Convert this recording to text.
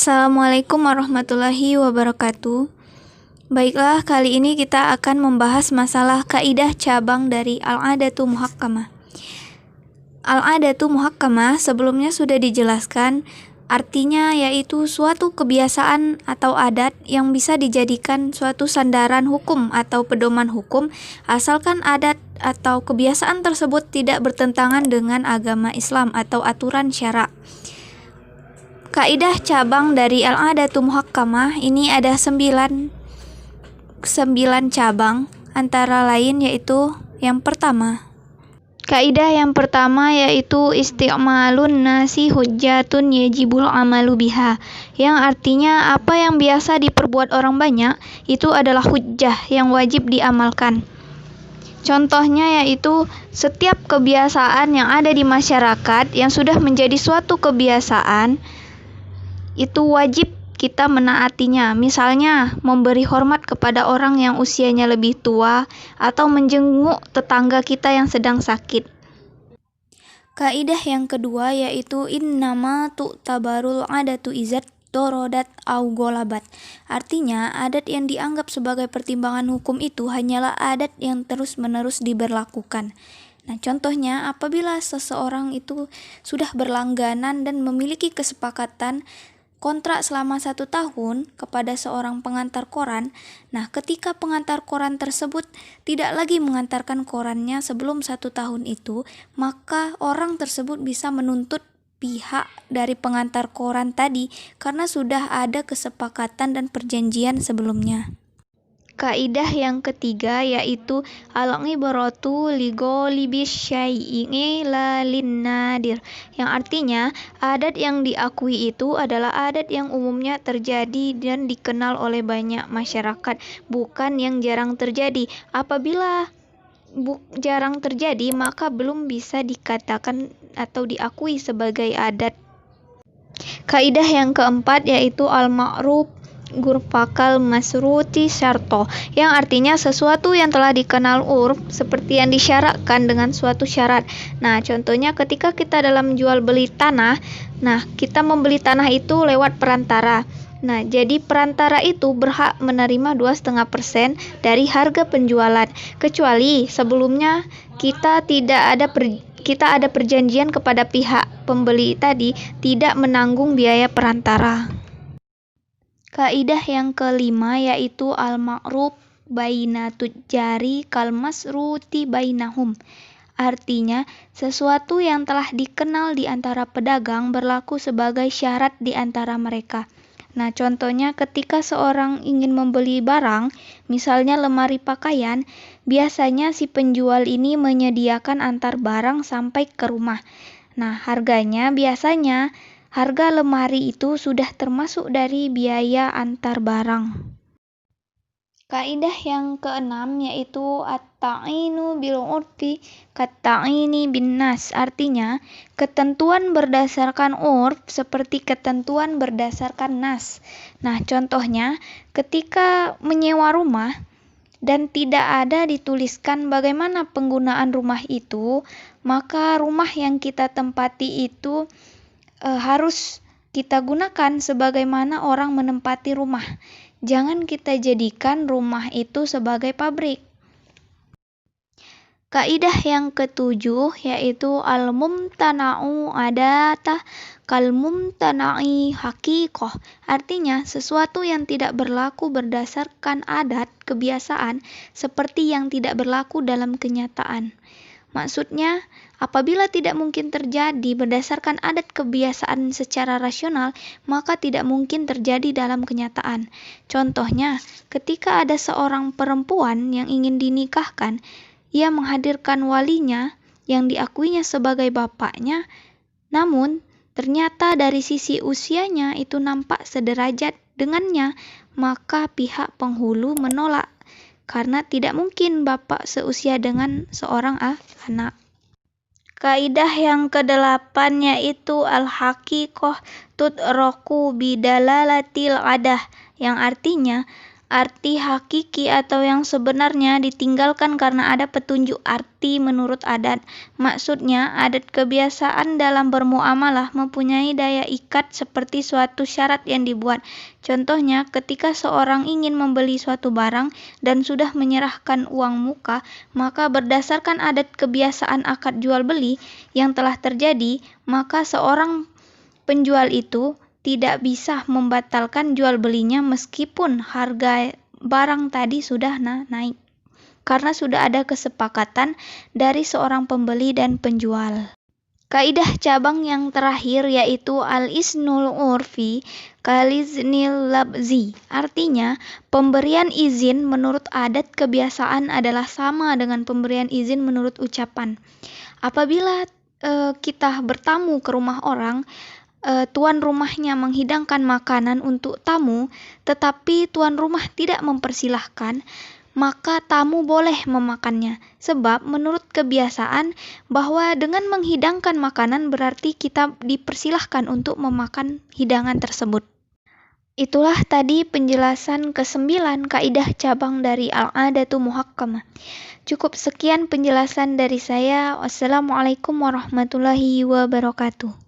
Assalamualaikum warahmatullahi wabarakatuh. Baiklah, kali ini kita akan membahas masalah kaidah cabang dari al-'adatu muhakkamah. Al-'adatu muhakkamah sebelumnya sudah dijelaskan, artinya yaitu suatu kebiasaan atau adat yang bisa dijadikan suatu sandaran hukum atau pedoman hukum, asalkan adat atau kebiasaan tersebut tidak bertentangan dengan agama Islam atau aturan syara'. Kaidah cabang dari al-'adatu muhakkamah ini ada 9 cabang, antara lain yaitu yang pertama. Kaidah yang pertama yaitu isti'malun nasi hujjatun yajibul amalu biha, yang artinya apa yang biasa diperbuat orang banyak itu adalah hujjah yang wajib diamalkan. Contohnya yaitu setiap kebiasaan yang ada di masyarakat yang sudah menjadi suatu kebiasaan itu wajib kita menaatinya. Misalnya memberi hormat kepada orang yang usianya lebih tua atau menjenguk tetangga kita yang sedang sakit. Kaidah yang kedua yaitu innama tu'tabarul 'adatu izat dorodat au golabat. Artinya, adat yang dianggap sebagai pertimbangan hukum itu hanyalah adat yang terus-menerus diberlakukan. Nah, contohnya apabila seseorang itu sudah berlangganan dan memiliki kesepakatan kontrak selama 1 tahun kepada seorang pengantar koran. Nah, ketika pengantar koran tersebut tidak lagi mengantarkan korannya sebelum 1 tahun itu, maka orang tersebut bisa menuntut pihak dari pengantar koran tadi karena sudah ada kesepakatan dan perjanjian sebelumnya. Kaidah yang ketiga yaitu al-ibratu li ghalibis syai'i la lin-nadir, yang artinya adat yang diakui itu adalah adat yang umumnya terjadi dan dikenal oleh banyak masyarakat, bukan yang jarang terjadi. Apabila jarang terjadi, maka belum bisa dikatakan atau diakui sebagai adat. Kaidah yang keempat yaitu al-ma'ruf gurfakal masruti syarto, yang artinya sesuatu yang telah dikenal urf seperti yang disyaratkan dengan suatu syarat. Nah, contohnya ketika kita dalam jual beli tanah, nah kita membeli tanah itu lewat perantara. Nah, jadi perantara itu berhak menerima 2,5% dari harga penjualan, kecuali sebelumnya kita ada perjanjian kepada pihak pembeli tadi tidak menanggung biaya perantara. Kaidah yang kelima yaitu al-ma'ruf baina tujjari kal masruti bainahum. Artinya, sesuatu yang telah dikenal di antara pedagang berlaku sebagai syarat di antara mereka. Nah, contohnya ketika seorang ingin membeli barang, misalnya lemari pakaian, biasanya si penjual ini menyediakan antar barang sampai ke rumah. Nah, biasanya harga lemari itu sudah termasuk dari biaya antar barang. Kaidah yang keenam yaitu at-ta'inu bil urfi kat-ta'ini bin nas. Artinya, ketentuan berdasarkan urf seperti ketentuan berdasarkan nas. Nah, contohnya ketika menyewa rumah dan tidak ada dituliskan bagaimana penggunaan rumah itu, maka rumah yang kita tempati itu harus kita gunakan sebagaimana orang menempati rumah. Jangan kita jadikan rumah itu sebagai pabrik. Kaidah yang ketujuh yaitu al-mumtana'u adatah kal mumtana'i haqiqah. Artinya, sesuatu yang tidak berlaku berdasarkan adat, kebiasaan, seperti yang tidak berlaku dalam kenyataan. Maksudnya, apabila tidak mungkin terjadi berdasarkan adat kebiasaan secara rasional, maka tidak mungkin terjadi dalam kenyataan. Contohnya, ketika ada seorang perempuan yang ingin dinikahkan, ia menghadirkan walinya yang diakuinya sebagai bapaknya, namun ternyata dari sisi usianya itu nampak sederajat dengannya, maka pihak penghulu menolak. Karena tidak mungkin bapak seusia dengan seorang anak. Kaidah yang kedelapan yaitu al-haqiqah tudraku bidalalatil adah, yang artinya arti hakiki atau yang sebenarnya ditinggalkan karena ada petunjuk arti menurut adat. Maksudnya, adat kebiasaan dalam bermuamalah mempunyai daya ikat seperti suatu syarat yang dibuat. Contohnya, ketika seorang ingin membeli suatu barang dan sudah menyerahkan uang muka, maka berdasarkan adat kebiasaan akad jual beli yang telah terjadi, maka seorang penjual itu tidak bisa membatalkan jual belinya meskipun harga barang tadi sudah naik, karena sudah ada kesepakatan dari seorang pembeli dan penjual. Kaidah cabang yang terakhir yaitu al-iznul urfi kaliznil labzi. Artinya, pemberian izin menurut adat kebiasaan adalah sama dengan pemberian izin menurut ucapan. Apabila kita bertamu ke rumah orang, tuan rumahnya menghidangkan makanan untuk tamu, tetapi tuan rumah tidak mempersilahkan, maka tamu boleh memakannya. Sebab menurut kebiasaan bahwa dengan menghidangkan makanan berarti kita dipersilahkan untuk memakan hidangan tersebut. Itulah tadi penjelasan ke-9 kaidah cabang dari al-'adatu muhakkamah. Cukup sekian penjelasan dari saya. Wassalamualaikum warahmatullahi wabarakatuh.